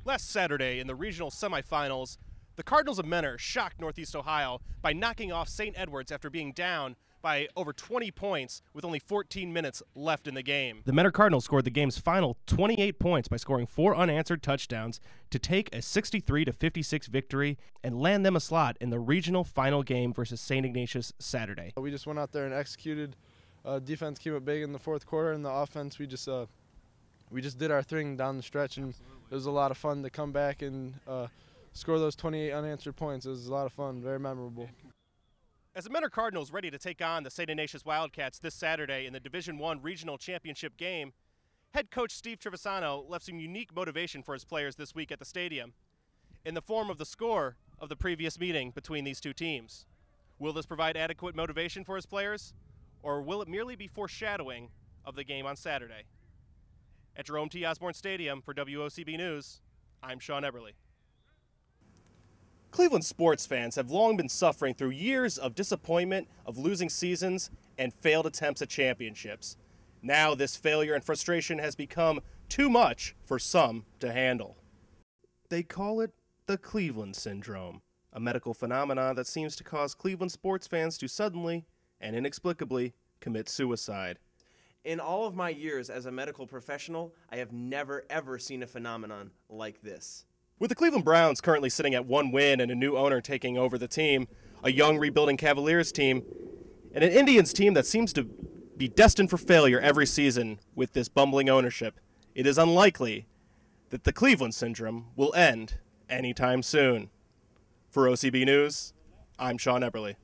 Last Saturday in the regional semifinals, the Cardinals of Mentor shocked Northeast Ohio by knocking off St. Edwards after being down by over 20 points with only 14 minutes left in the game. The Mentor Cardinals scored the game's final 28 points by scoring 4 unanswered touchdowns to take a 63-56 victory and land them a slot in the regional final game versus St. Ignatius Saturday. We just went out there and executed. Defense came up big in the fourth quarter, and the offense we just did our thing down the stretch, and it was a lot of fun to come back and score those 28 unanswered points. It was a lot of fun, very memorable. As the Mentor Cardinals ready to take on the St. Ignatius Wildcats this Saturday in the Division I Regional Championship game, head coach Steve Trevisano left some unique motivation for his players this week at the stadium in the form of the score of the previous meeting between these two teams. Will this provide adequate motivation for his players, or will it merely be foreshadowing of the game on Saturday? At Jerome T. Osborne Stadium for WOCB News, I'm Shaun Eberle. Cleveland sports fans have long been suffering through years of disappointment, of losing seasons, and failed attempts at championships. Now this failure and frustration has become too much for some to handle. They call it the Cleveland Syndrome, a medical phenomenon that seems to cause Cleveland sports fans to suddenly and inexplicably commit suicide. In all of my years as a medical professional, I have never, ever seen a phenomenon like this. With the Cleveland Browns currently sitting at 1 win and a new owner taking over the team, a young rebuilding Cavaliers team, and an Indians team that seems to be destined for failure every season with this bumbling ownership, it is unlikely that the Cleveland Syndrome will end anytime soon. For OCB News, I'm Shaun Eberle.